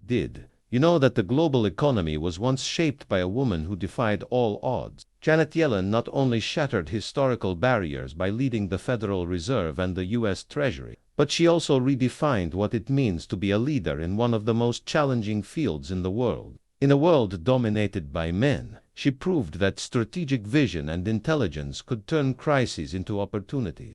Did you know that the global economy was once shaped by a woman who defied all odds? Janet Yellen not only shattered historical barriers by leading the Federal Reserve and the U.S. Treasury, but she also redefined what it means to be a leader in one of the most challenging fields in the world. In a world dominated by men, she proved that strategic vision and intelligence could turn crises into opportunities.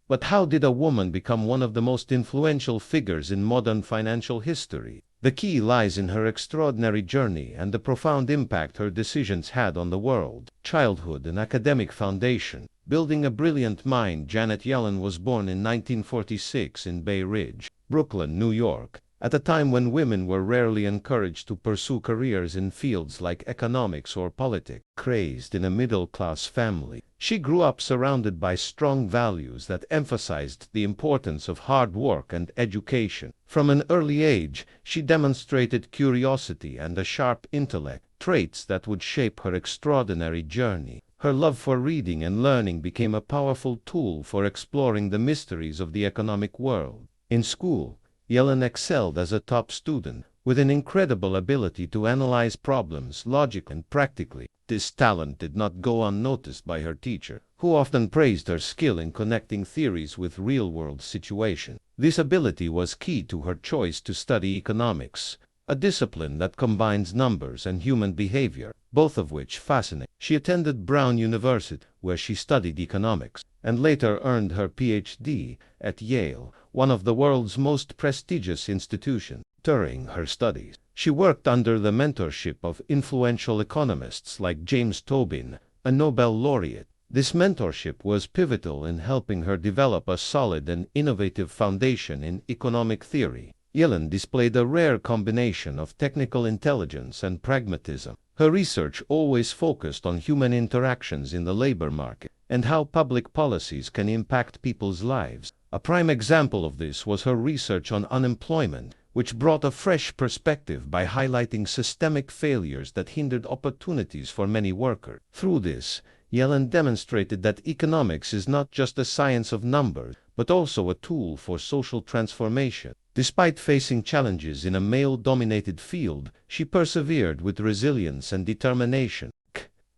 But how did a woman become one of the most influential figures in modern financial history? The key lies in her extraordinary journey and the profound impact her decisions had on the world. Childhood and academic foundation. Building a brilliant mind, Janet Yellen was born in 1946 in Bay Ridge, Brooklyn, New York, at a time when women were rarely encouraged to pursue careers in fields like economics or politics. Raised in a middle-class family, she grew up surrounded by strong values that emphasized the importance of hard work and education. From an early age, she demonstrated curiosity and a sharp intellect, traits that would shape her extraordinary journey. Her love for reading and learning became a powerful tool for exploring the mysteries of the economic world. In school, Yellen excelled as a top student, with an incredible ability to analyze problems logically and practically. This talent did not go unnoticed by her teacher, who often praised her skill in connecting theories with real-world situations. This ability was key to her choice to study economics, a discipline that combines numbers and human behavior, both of which fascinate. She attended Brown University, where she studied economics, and later earned her Ph.D. at Yale, one of the world's most prestigious institutions. During her studies, she worked under the mentorship of influential economists like James Tobin, a Nobel laureate. This mentorship was pivotal in helping her develop a solid and innovative foundation in economic theory. Yellen displayed a rare combination of technical intelligence and pragmatism. Her research always focused on human interactions in the labor market and how public policies can impact people's lives. A prime example of this was her research on unemployment, which brought a fresh perspective by highlighting systemic failures that hindered opportunities for many workers. Through this, Yellen demonstrated that economics is not just a science of numbers, but also a tool for social transformation. Despite facing challenges in a male-dominated field, she persevered with resilience and determination.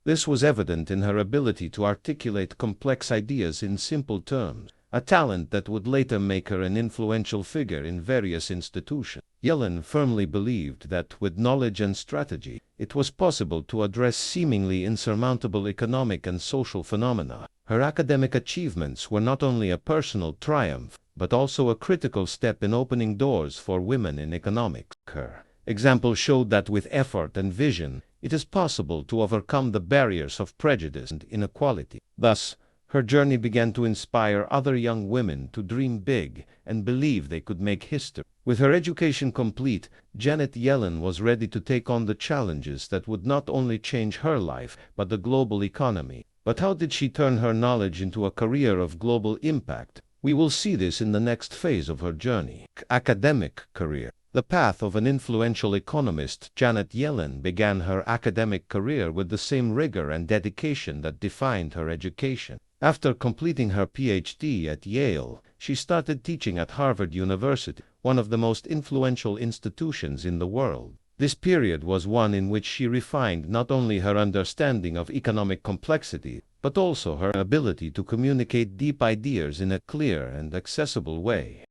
This was evident in her ability to articulate complex ideas in simple terms, a talent that would later make her an influential figure in various institutions. Yellen firmly believed that with knowledge and strategy, it was possible to address seemingly insurmountable economic and social phenomena. Her academic achievements were not only a personal triumph, but also a critical step in opening doors for women in economics. Her example showed that with effort and vision, it is possible to overcome the barriers of prejudice and inequality. Thus, her journey began to inspire other young women to dream big and believe they could make history. With her education complete, Janet Yellen was ready to take on the challenges that would not only change her life, but the global economy. But how did she turn her knowledge into a career of global impact? We will see this in the next phase of her journey. Academic career. The path of an influential economist, Janet Yellen began her academic career with the same rigor and dedication that defined her education. After completing her Ph.D. at Yale, she started teaching at Harvard University, one of the most influential institutions in the world. This period was one in which she refined not only her understanding of economic complexity, but also her ability to communicate deep ideas in a clear and accessible way.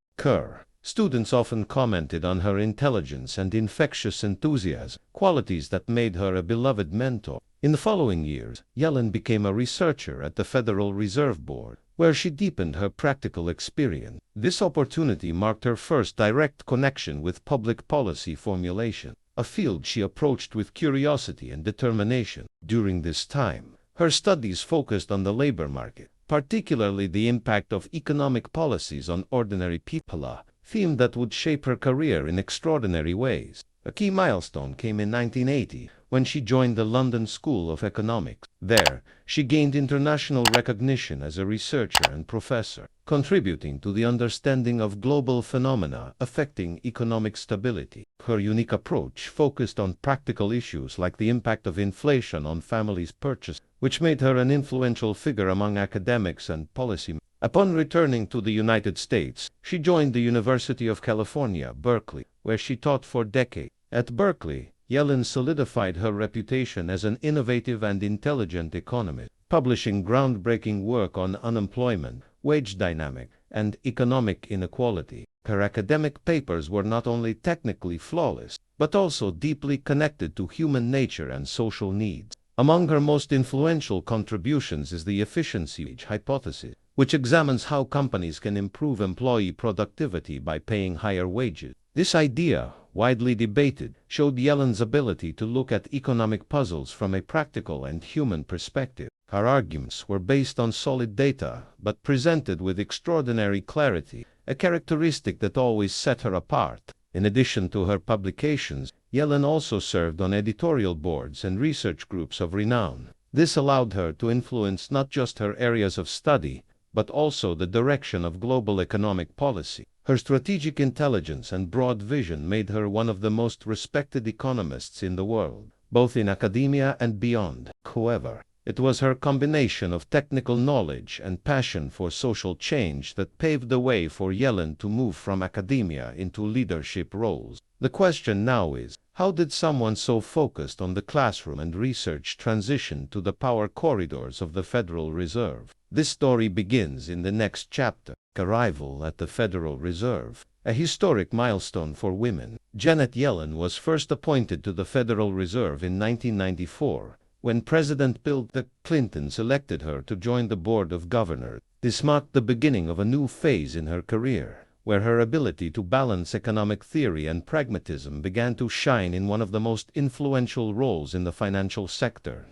Students often commented on her intelligence and infectious enthusiasm, qualities that made her a beloved mentor. In the following years, Yellen became a researcher at the Federal Reserve Board, where she deepened her practical experience. This opportunity marked her first direct connection with public policy formulation, a field she approached with curiosity and determination. During this time, her studies focused on the labor market, particularly the impact of economic policies on ordinary people, a theme that would shape her career in extraordinary ways. A key milestone came in 1980 when she joined the London School of Economics. There, she gained international recognition as a researcher and professor, contributing to the understanding of global phenomena affecting economic stability. Her unique approach focused on practical issues like the impact of inflation on families' purchases, which made her an influential figure among academics and policymakers. Upon returning to the United States, she joined the University of California, Berkeley, where she taught for decades. At Berkeley, Yellen solidified her reputation as an innovative and intelligent economist, publishing groundbreaking work on unemployment, wage dynamics, and economic inequality. Her academic papers were not only technically flawless, but also deeply connected to human nature and social needs. Among her most influential contributions is the efficiency wage hypothesis, which examines how companies can improve employee productivity by paying higher wages. This idea, widely debated, showed Yellen's ability to look at economic puzzles from a practical and human perspective. Her arguments were based on solid data, but presented with extraordinary clarity, a characteristic that always set her apart. In addition to her publications, Yellen also served on editorial boards and research groups of renown. This allowed her to influence not just her areas of study, but also the direction of global economic policy. Her strategic intelligence and broad vision made her one of the most respected economists in the world, both in academia and beyond. However, it was her combination of technical knowledge and passion for social change that paved the way for Yellen to move from academia into leadership roles. The question now is, how did someone so focused on the classroom and research transition to the power corridors of the Federal Reserve? This story begins in the next chapter. Arrival at the Federal Reserve, a historic milestone for women. Janet Yellen was first appointed to the Federal Reserve in 1994, when President Bill Clinton elected her to join the Board of Governors. This marked the beginning of a new phase in her career, where her ability to balance economic theory and pragmatism began to shine in one of the most influential roles in the financial sector.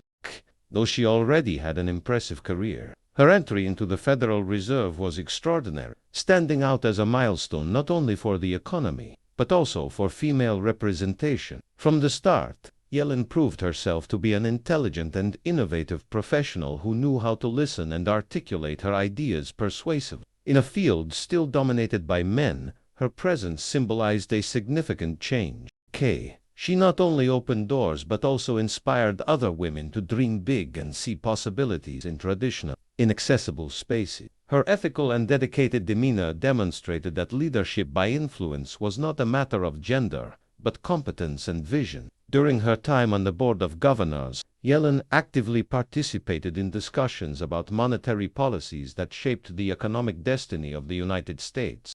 Though she already had an impressive career, her entry into the Federal Reserve was extraordinary, standing out as a milestone not only for the economy, but also for female representation. From the start, Yellen proved herself to be an intelligent and innovative professional who knew how to listen and articulate her ideas persuasively. In a field still dominated by men, her presence symbolized a significant change. She not only opened doors but also inspired other women to dream big and see possibilities in traditional, inaccessible spaces. Her ethical and dedicated demeanor demonstrated that leadership by influence was not a matter of gender, but competence and vision. During her time on the Board of Governors, Yellen actively participated in discussions about monetary policies that shaped the economic destiny of the United States.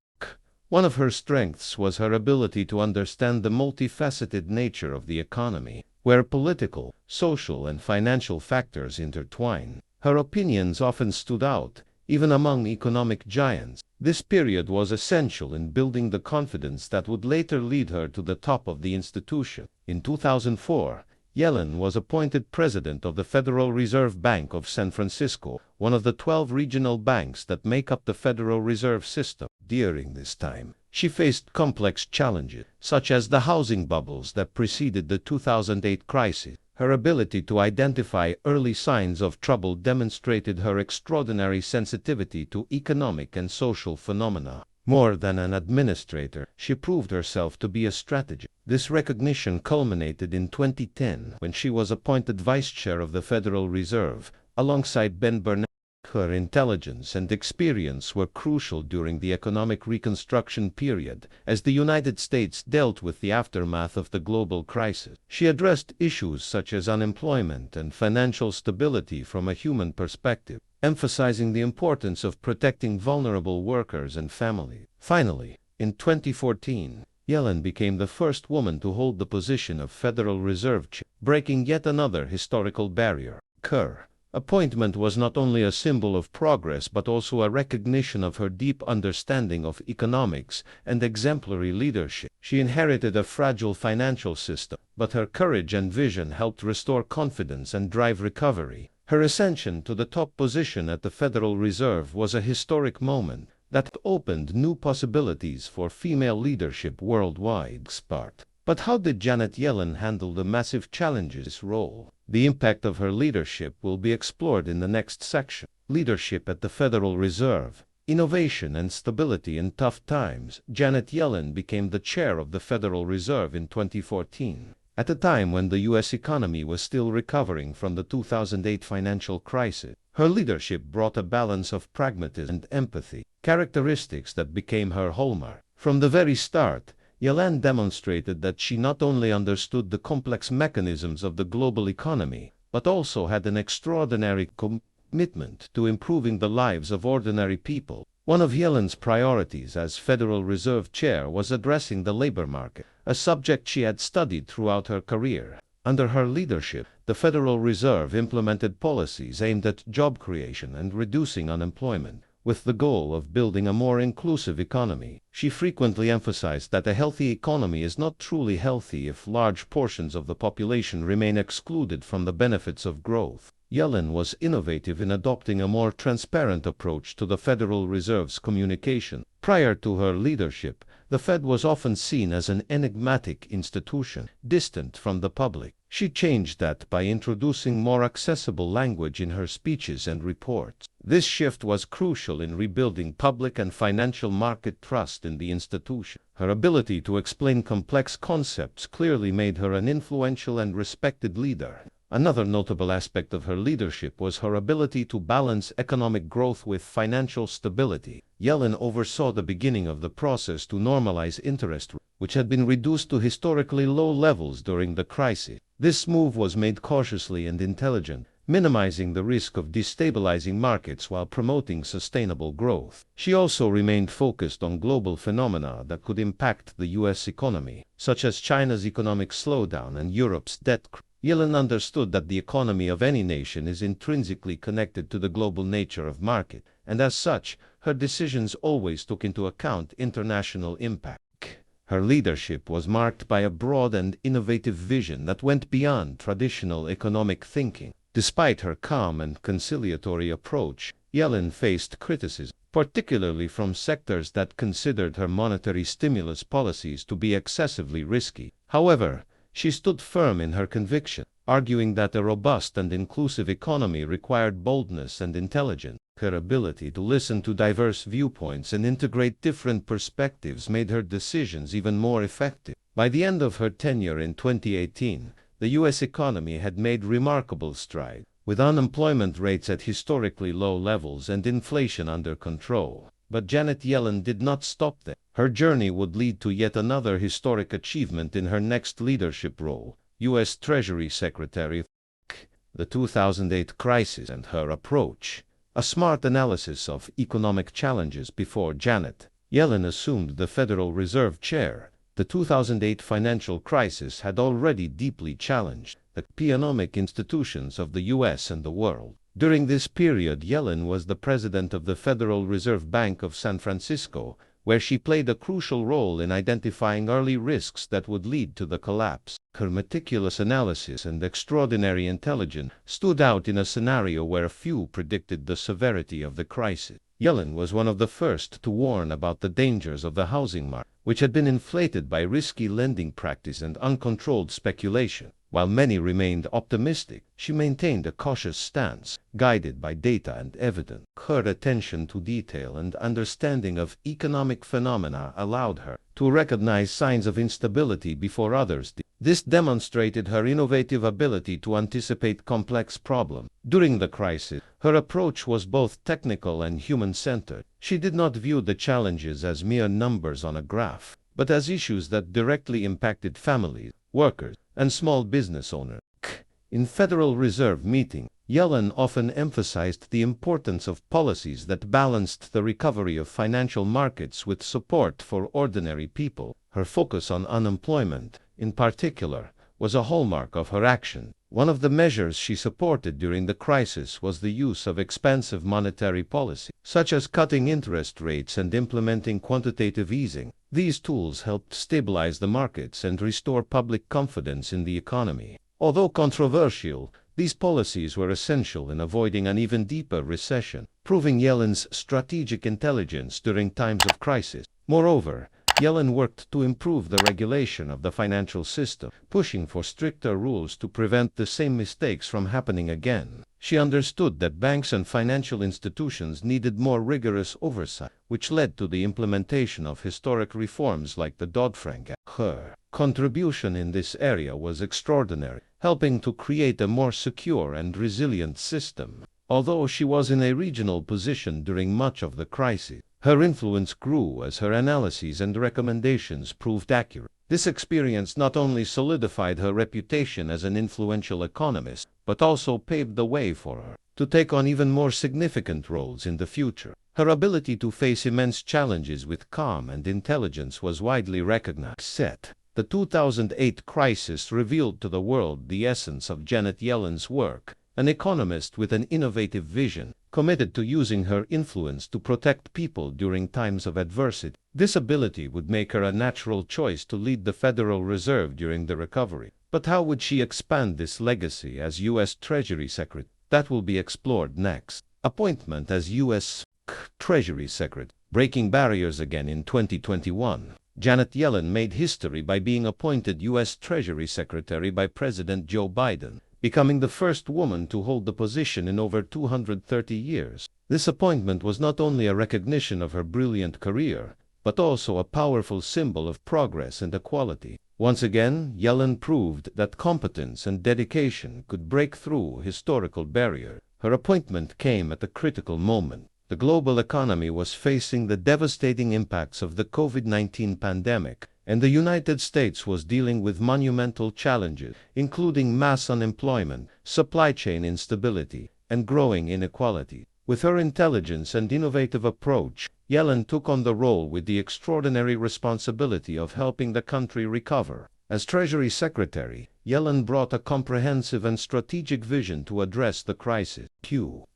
One of her strengths was her ability to understand the multifaceted nature of the economy, where political, social, and financial factors intertwine. Her opinions often stood out, even among economic giants. This period was essential in building the confidence that would later lead her to the top of the institution. In 2004, Yellen was appointed president of the Federal Reserve Bank of San Francisco, one of the 12 regional banks that make up the Federal Reserve System. During this time, she faced complex challenges, such as the housing bubbles that preceded the 2008 crisis. Her ability to identify early signs of trouble demonstrated her extraordinary sensitivity to economic and social phenomena. More than an administrator, she proved herself to be a strategist. This recognition culminated in 2010 when she was appointed vice chair of the Federal Reserve, alongside Ben Bernanke. Her intelligence and experience were crucial during the economic reconstruction period, as the United States dealt with the aftermath of the global crisis. She addressed issues such as unemployment and financial stability from a human perspective, emphasizing the importance of protecting vulnerable workers and families. Finally, in 2014, Yellen became the first woman to hold the position of Federal Reserve Chair, breaking yet another historical barrier. Her appointment was not only a symbol of progress but also a recognition of her deep understanding of economics and exemplary leadership. She inherited a fragile financial system, but her courage and vision helped restore confidence and drive recovery. Her ascension to the top position at the Federal Reserve was a historic moment that opened new possibilities for female leadership worldwide. But how did Janet Yellen handle the massive challenges of this role? The impact of her leadership will be explored in the next section. Leadership at the Federal Reserve, innovation and stability in tough times. Janet Yellen became the chair of the Federal Reserve in 2014, at a time when the U.S. economy was still recovering from the 2008 financial crisis. Her leadership brought a balance of pragmatism and empathy, characteristics that became her hallmark. From the very start, Yellen demonstrated that she not only understood the complex mechanisms of the global economy, but also had an extraordinary commitment to improving the lives of ordinary people. One of Yellen's priorities as Federal Reserve Chair was addressing the labor market, a subject she had studied throughout her career. Under her leadership, the Federal Reserve implemented policies aimed at job creation and reducing unemployment, with the goal of building a more inclusive economy. She frequently emphasized that a healthy economy is not truly healthy if large portions of the population remain excluded from the benefits of growth. Yellen was innovative in adopting a more transparent approach to the Federal Reserve's communication. Prior to her leadership, the Fed was often seen as an enigmatic institution, distant from the public. She changed that by introducing more accessible language in her speeches and reports. This shift was crucial in rebuilding public and financial market trust in the institution. Her ability to explain complex concepts clearly made her an influential and respected leader. Another notable aspect of her leadership was her ability to balance economic growth with financial stability. Yellen oversaw the beginning of the process to normalize interest rates, which had been reduced to historically low levels during the crisis. This move was made cautiously and intelligent, minimizing the risk of destabilizing markets while promoting sustainable growth. She also remained focused on global phenomena that could impact the U.S. economy, such as China's economic slowdown and Europe's debt crisis. Yellen understood that the economy of any nation is intrinsically connected to the global nature of market, and as such, her decisions always took into account international impact. Her leadership was marked by a broad and innovative vision that went beyond traditional economic thinking. Despite her calm and conciliatory approach, Yellen faced criticism, particularly from sectors that considered her monetary stimulus policies to be excessively risky. However, she stood firm in her conviction, arguing that a robust and inclusive economy required boldness and intelligence. Her ability to listen to diverse viewpoints and integrate different perspectives made her decisions even more effective. By the end of her tenure in 2018, the U.S. economy had made remarkable strides, with unemployment rates at historically low levels and inflation under control. But Janet Yellen did not stop there. Her journey would lead to yet another historic achievement in her next leadership role, U.S. Treasury Secretary. The 2008 crisis and her approach. A smart analysis of economic challenges before Janet Yellen assumed the Federal Reserve Chair. The 2008 financial crisis had already deeply challenged the economic institutions of the U.S. and the world. During this period, Yellen was the president of the Federal Reserve Bank of San Francisco, where she played a crucial role in identifying early risks that would lead to the collapse. Her meticulous analysis and extraordinary intelligence stood out in a scenario where few predicted the severity of the crisis. Yellen was one of the first to warn about the dangers of the housing market, which had been inflated by risky lending practice and uncontrolled speculation. While many remained optimistic, she maintained a cautious stance, guided by data and evidence. Her attention to detail and understanding of economic phenomena allowed her to recognize signs of instability before others did. This demonstrated her innovative ability to anticipate complex problems. During the crisis, her approach was both technical and human-centered. She did not view the challenges as mere numbers on a graph, but as issues that directly impacted families, workers, and small business owners. In Federal Reserve meetings, Yellen often emphasized the importance of policies that balanced the recovery of financial markets with support for ordinary people. Her focus on unemployment, in particular, was a hallmark of her action. One of the measures she supported during the crisis was the use of expansive monetary policy, such as cutting interest rates and implementing quantitative easing. These tools helped stabilize the markets and restore public confidence in the economy. Although controversial, these policies were essential in avoiding an even deeper recession, proving Yellen's strategic intelligence during times of crisis. Moreover, Yellen worked to improve the regulation of the financial system, pushing for stricter rules to prevent the same mistakes from happening again. She understood that banks and financial institutions needed more rigorous oversight, which led to the implementation of historic reforms like the Dodd-Frank Act. Her contribution in this area was extraordinary, helping to create a more secure and resilient system. Although she was in a regional position during much of the crisis, Her influence grew as her analyses and recommendations proved accurate. This experience not only solidified her reputation as an influential economist, but also paved the way for her to take on even more significant roles in the future. Her ability to face immense challenges with calm and intelligence was widely recognized. The 2008 crisis revealed to the world the essence of Janet Yellen's work, an economist with an innovative vision, committed to using her influence to protect people during times of adversity. This ability would make her a natural choice to lead the Federal Reserve during the recovery. But how would she expand this legacy as U.S. Treasury Secretary? That will be explored next. Appointment as U.S. Treasury Secretary. Breaking barriers again in 2021. Janet Yellen made history by being appointed U.S. Treasury Secretary by President Joe Biden, becoming the first woman to hold the position in over 230 years. This appointment was not only a recognition of her brilliant career, but also a powerful symbol of progress and equality. Once again, Yellen proved that competence and dedication could break through historical barriers. Her appointment came at a critical moment. The global economy was facing the devastating impacts of the COVID-19 pandemic, and the United States was dealing with monumental challenges, including mass unemployment, supply chain instability, and growing inequality. With her intelligence and innovative approach, Yellen took on the role with the extraordinary responsibility of helping the country recover. As Treasury Secretary, Yellen brought a comprehensive and strategic vision to address the crisis.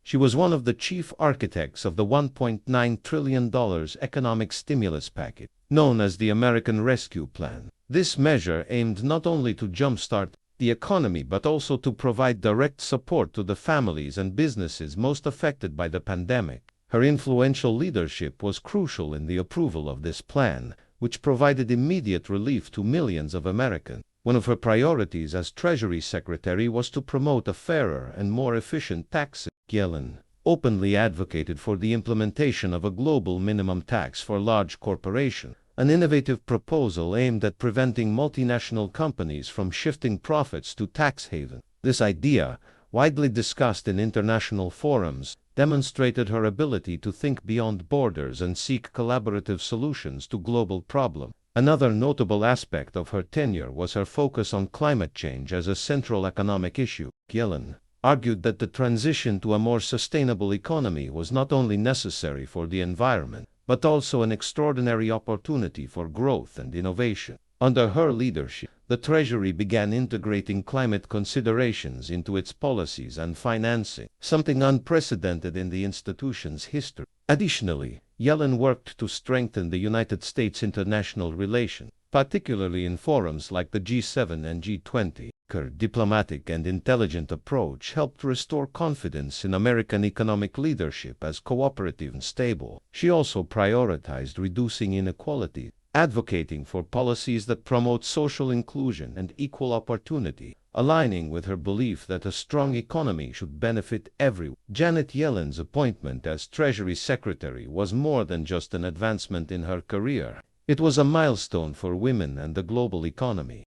She was one of the chief architects of the $1.9 trillion economic stimulus package, known as the American Rescue Plan. This measure aimed not only to jumpstart the economy but also to provide direct support to the families and businesses most affected by the pandemic. Her influential leadership was crucial in the approval of this plan, which provided immediate relief to millions of Americans. One of her priorities as Treasury Secretary was to promote a fairer and more efficient tax system. Yellen openly advocated for the implementation of a global minimum tax for large corporations, an innovative proposal aimed at preventing multinational companies from shifting profits to tax havens. This idea, widely discussed in international forums, demonstrated her ability to think beyond borders and seek collaborative solutions to global problems. Another notable aspect of her tenure was her focus on climate change as a central economic issue. Yellen argued that the transition to a more sustainable economy was not only necessary for the environment, but also an extraordinary opportunity for growth and innovation. Under her leadership, the Treasury began integrating climate considerations into its policies and financing, something unprecedented in the institution's history. Additionally, Yellen worked to strengthen the United States' international relations, particularly in forums like the G7 and G20. Her diplomatic and intelligent approach helped restore confidence in American economic leadership as cooperative and stable. She also prioritized reducing inequality, advocating for policies that promote social inclusion and equal opportunity, aligning with her belief that a strong economy should benefit everyone. Janet Yellen's appointment as Treasury Secretary was more than just an advancement in her career. It was a milestone for women and the global economy.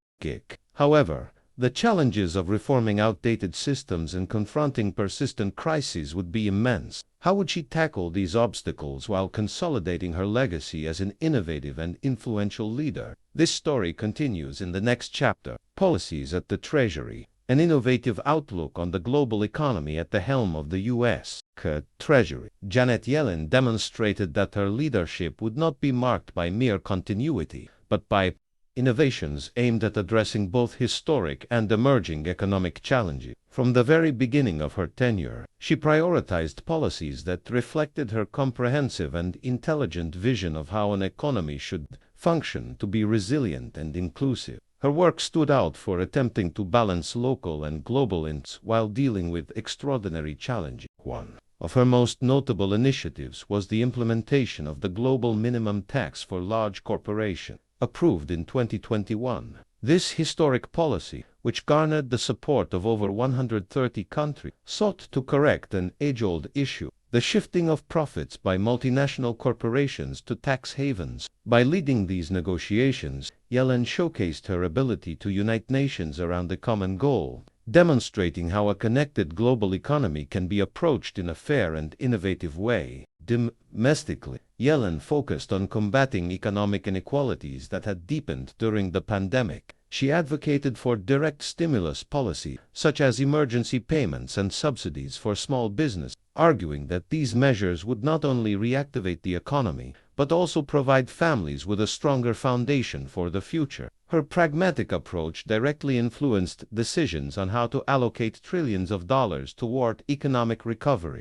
However, the challenges of reforming outdated systems and confronting persistent crises would be immense. How would she tackle these obstacles while consolidating her legacy as an innovative and influential leader? This story continues in the next chapter. Policies at the Treasury, an innovative outlook on the global economy at the helm of the U.S. Treasury. Janet Yellen demonstrated that her leadership would not be marked by mere continuity, but by innovations aimed at addressing both historic and emerging economic challenges. From the very beginning of her tenure, she prioritized policies that reflected her comprehensive and intelligent vision of how an economy should function to be resilient and inclusive. Her work stood out for attempting to balance local and global interests while dealing with extraordinary challenges. One of her most notable initiatives was the implementation of the global minimum tax for large corporations, approved in 2021. This historic policy, which garnered the support of over 130 countries, sought to correct an age-old issue, the shifting of profits by multinational corporations to tax havens. By leading these negotiations, Yellen showcased her ability to unite nations around a common goal, demonstrating how a connected global economy can be approached in a fair and innovative way. Domestically, Yellen focused on combating economic inequalities that had deepened during the pandemic. She advocated for direct stimulus policy, such as emergency payments and subsidies for small business, arguing that these measures would not only reactivate the economy, but also provide families with a stronger foundation for the future. Her pragmatic approach directly influenced decisions on how to allocate trillions of dollars toward economic recovery.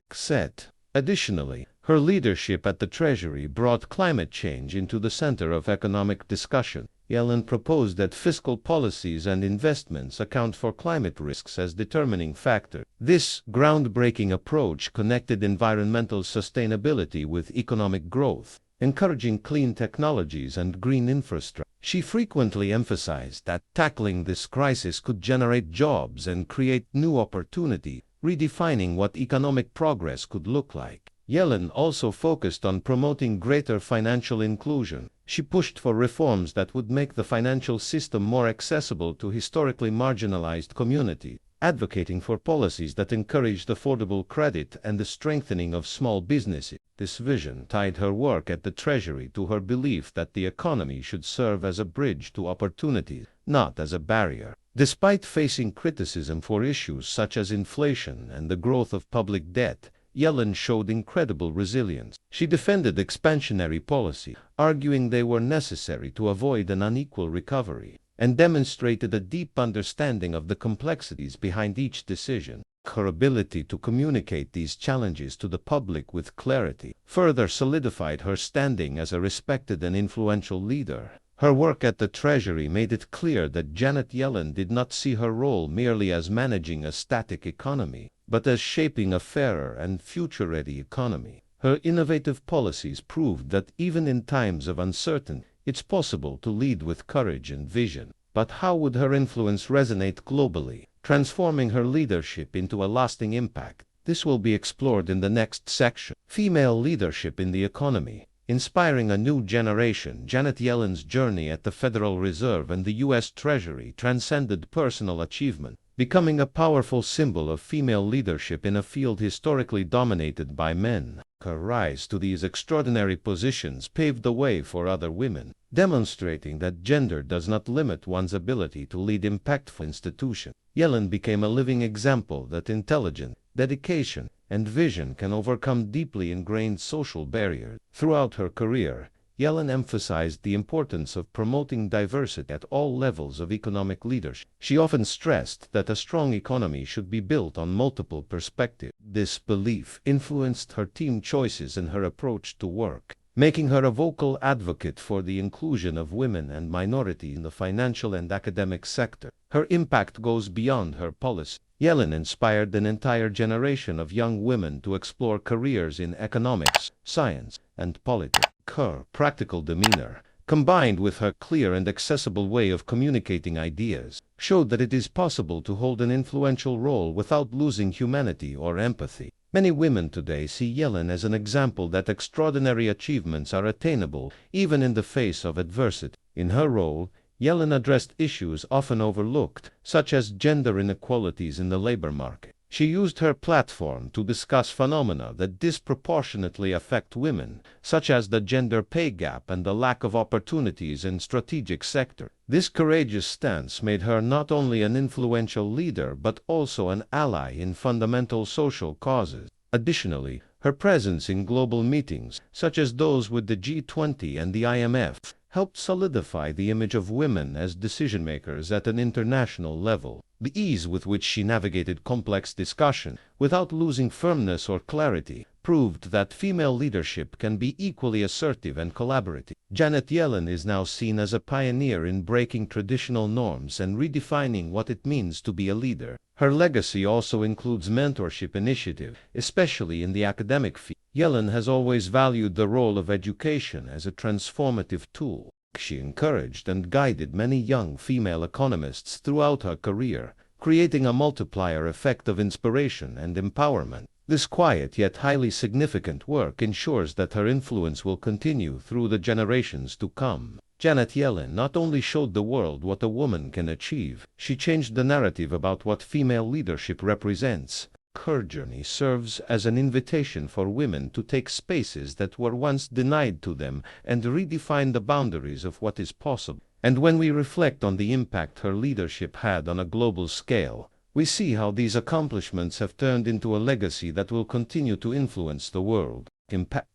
Additionally, her leadership at the Treasury brought climate change into the center of economic discussion. Yellen proposed that fiscal policies and investments account for climate risks as determining factors. This groundbreaking approach connected environmental sustainability with economic growth, encouraging clean technologies and green infrastructure. She frequently emphasized that tackling this crisis could generate jobs and create new opportunity, redefining what economic progress could look like. Yellen also focused on promoting greater financial inclusion. She pushed for reforms that would make the financial system more accessible to historically marginalized communities, advocating for policies that encouraged affordable credit and the strengthening of small businesses. This vision tied her work at the Treasury to her belief that the economy should serve as a bridge to opportunities, not as a barrier. Despite facing criticism for issues such as inflation and the growth of public debt, Yellen showed incredible resilience. She defended expansionary policy, arguing they were necessary to avoid an unequal recovery, and demonstrated a deep understanding of the complexities behind each decision. Her ability to communicate these challenges to the public with clarity further solidified her standing as a respected and influential leader. Her work at the Treasury made it clear that Janet Yellen did not see her role merely as managing a static economy, but as shaping a fairer and future-ready economy. Her innovative policies proved that even in times of uncertainty, it's possible to lead with courage and vision. But how would her influence resonate globally, transforming her leadership into a lasting impact? This will be explored in the next section. Female leadership in the economy. Inspiring a new generation, Janet Yellen's journey at the Federal Reserve and the U.S. Treasury transcended personal achievement, becoming a powerful symbol of female leadership in a field historically dominated by men. Her rise to these extraordinary positions paved the way for other women, demonstrating that gender does not limit one's ability to lead impactful institutions. Yellen became a living example that intelligence, dedication, and vision can overcome deeply ingrained social barriers. Throughout her career, Yellen emphasized the importance of promoting diversity at all levels of economic leadership. She often stressed that a strong economy should be built on multiple perspectives. This belief influenced her team choices and her approach to work, making her a vocal advocate for the inclusion of women and minorities in the financial and academic sector. Her impact goes beyond her policy. Yellen inspired an entire generation of young women to explore careers in economics, science, and politics. Her practical demeanor, combined with her clear and accessible way of communicating ideas, showed that it is possible to hold an influential role without losing humanity or empathy. Many women today see Yellen as an example that extraordinary achievements are attainable even in the face of adversity. In her role, Yellen addressed issues often overlooked, such as gender inequalities in the labor market. She used her platform to discuss phenomena that disproportionately affect women, such as the gender pay gap and the lack of opportunities in strategic sectors. This courageous stance made her not only an influential leader but also an ally in fundamental social causes. Additionally, her presence in global meetings, such as those with the G20 and the IMF, helped solidify the image of women as decision-makers at an international level. The ease with which she navigated complex discussion, without losing firmness or clarity, proved that female leadership can be equally assertive and collaborative. Janet Yellen is now seen as a pioneer in breaking traditional norms and redefining what it means to be a leader. Her legacy also includes mentorship initiatives, especially in the academic field. Yellen has always valued the role of education as a transformative tool. She encouraged and guided many young female economists throughout her career, creating a multiplier effect of inspiration and empowerment. This quiet yet highly significant work ensures that her influence will continue through the generations to come. Janet Yellen not only showed the world what a woman can achieve, she changed the narrative about what female leadership represents. Her journey serves as an invitation for women to take spaces that were once denied to them and redefine the boundaries of what is possible. And when we reflect on the impact her leadership had on a global scale, we see how these accomplishments have turned into a legacy that will continue to influence the world.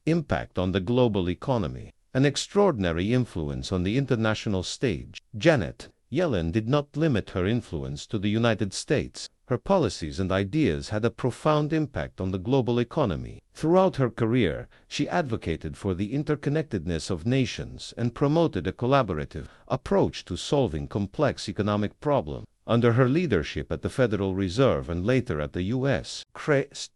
Impact on the global economy. An extraordinary influence on the international stage. Janet Yellen did not limit her influence to the United States. Her policies and ideas had a profound impact on the global economy. Throughout her career, she advocated for the interconnectedness of nations and promoted a collaborative approach to solving complex economic problems. Under her leadership at the Federal Reserve and later at the U.S.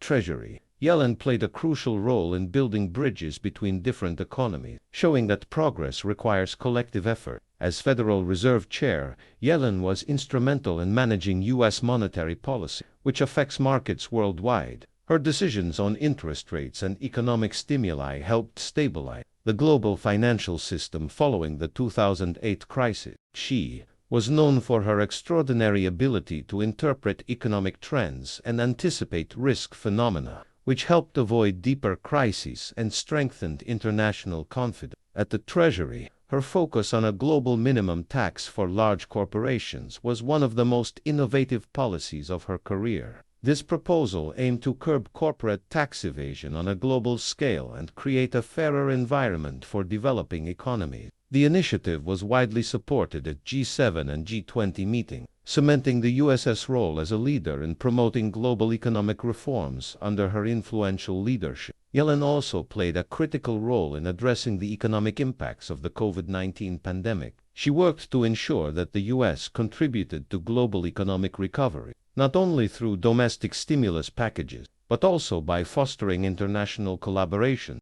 Treasury, Yellen played a crucial role in building bridges between different economies, showing that progress requires collective effort. As Federal Reserve Chair, Yellen was instrumental in managing U.S. monetary policy, which affects markets worldwide. Her decisions on interest rates and economic stimuli helped stabilize the global financial system following the 2008 crisis. She was known for her extraordinary ability to interpret economic trends and anticipate risk phenomena, which helped avoid deeper crises and strengthened international confidence. At the Treasury, her focus on a global minimum tax for large corporations was one of the most innovative policies of her career. This proposal aimed to curb corporate tax evasion on a global scale and create a fairer environment for developing economies. The initiative was widely supported at G7 and G20 meetings, cementing the U.S.'s role as a leader in promoting global economic reforms under her influential leadership. Yellen also played a critical role in addressing the economic impacts of the COVID-19 pandemic. She worked to ensure that the U.S. contributed to global economic recovery, not only through domestic stimulus packages, but also by fostering international collaboration.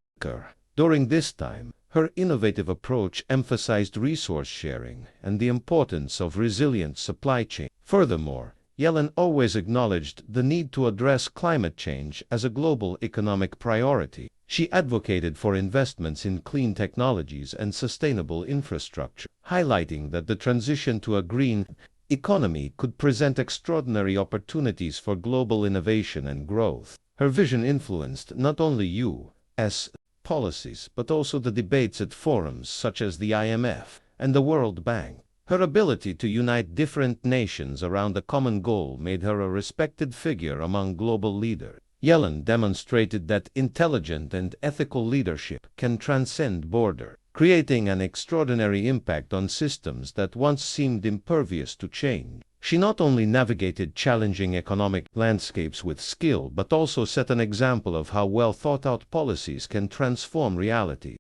During this time, her innovative approach emphasized resource sharing and the importance of resilient supply chains. Furthermore, Yellen always acknowledged the need to address climate change as a global economic priority. She advocated for investments in clean technologies and sustainable infrastructure, highlighting that the transition to a green economy could present extraordinary opportunities for global innovation and growth. Her vision influenced not only U.S. policies, but also the debates at forums such as the IMF and the World Bank. Her ability to unite different nations around a common goal made her a respected figure among global leaders. Yellen demonstrated that intelligent and ethical leadership can transcend borders, creating an extraordinary impact on systems that once seemed impervious to change. She not only navigated challenging economic landscapes with skill, but also set an example of how well-thought-out policies can transform reality.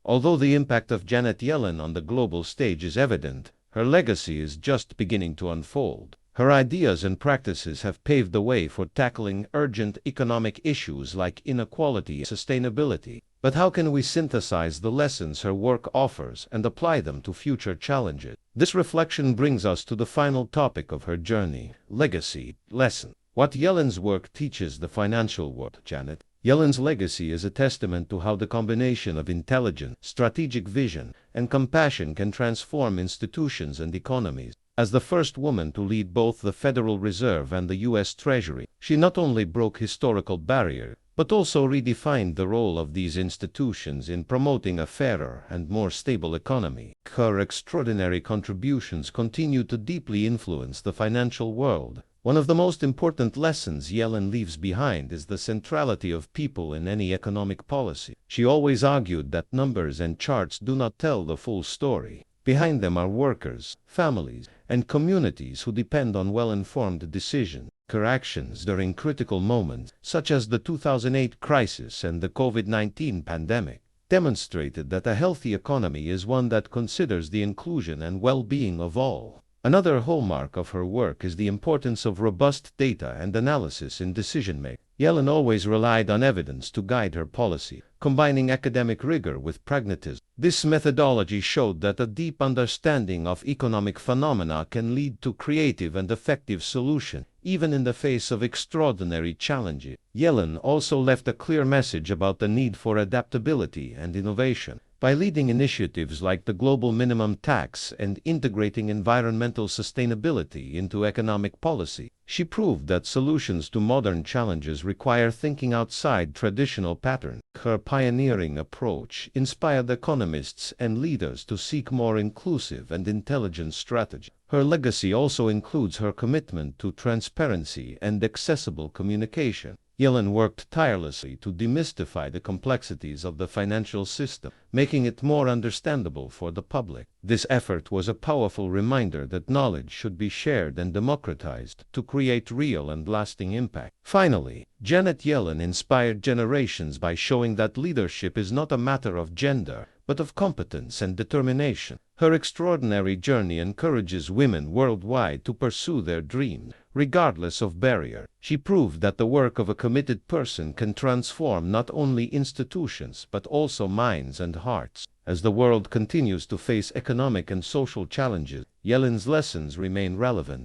Although the impact of Janet Yellen on the global stage is evident, her legacy is just beginning to unfold. Her ideas and practices have paved the way for tackling urgent economic issues like inequality and sustainability. But how can we synthesize the lessons her work offers and apply them to future challenges? This reflection brings us to the final topic of her journey: legacy, lesson. What Yellen's work teaches the financial world. Janet Yellen's legacy is a testament to how the combination of intelligence, strategic vision, and compassion can transform institutions and economies. As the first woman to lead both the Federal Reserve and the U.S. Treasury, she not only broke historical barriers, but also redefined the role of these institutions in promoting a fairer and more stable economy. Her extraordinary contributions continue to deeply influence the financial world. One of the most important lessons Yellen leaves behind is the centrality of people in any economic policy. She always argued that numbers and charts do not tell the full story. Behind them are workers, families, and communities who depend on well-informed decisions. Her actions during critical moments, such as the 2008 crisis and the COVID-19 pandemic, demonstrated that a healthy economy is one that considers the inclusion and well-being of all. Another hallmark of her work is the importance of robust data and analysis in decision-making. Yellen always relied on evidence to guide her policy, combining academic rigor with pragmatism. This methodology showed that a deep understanding of economic phenomena can lead to creative and effective solutions, even in the face of extraordinary challenges. Yellen also left a clear message about the need for adaptability and innovation. By leading initiatives like the global minimum tax and integrating environmental sustainability into economic policy, she proved that solutions to modern challenges require thinking outside traditional patterns. Her pioneering approach inspired economists and leaders to seek more inclusive and intelligent strategies. Her legacy also includes her commitment to transparency and accessible communication. Yellen worked tirelessly to demystify the complexities of the financial system, making it more understandable for the public. This effort was a powerful reminder that knowledge should be shared and democratized to create real and lasting impact. Finally, Janet Yellen inspired generations by showing that leadership is not a matter of gender, but of competence and determination. Her extraordinary journey encourages women worldwide to pursue their dreams, regardless of barrier. She proved that the work of a committed person can transform not only institutions but also minds and hearts. As the world continues to face economic and social challenges, Yellen's lessons remain relevant.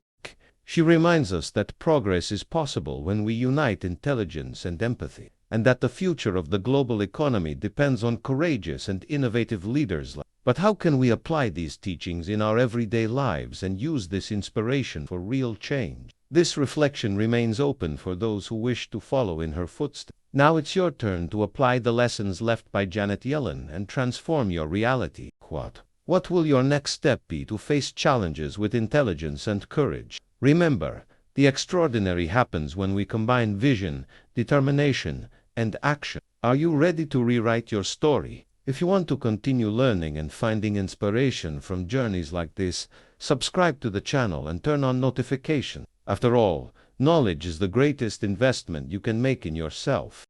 She reminds us that progress is possible when we unite intelligence and empathy, and that the future of the global economy depends on courageous and innovative leaders. But how can we apply these teachings in our everyday lives and use this inspiration for real change? This reflection remains open for those who wish to follow in her footsteps. Now it's your turn to apply the lessons left by Janet Yellen and transform your reality. What will your next step be to face challenges with intelligence and courage? Remember, the extraordinary happens when we combine vision, determination, and action. Are you ready to rewrite your story? If you want to continue learning and finding inspiration from journeys like this, subscribe to the channel and turn on notifications. After all, knowledge is the greatest investment you can make in yourself.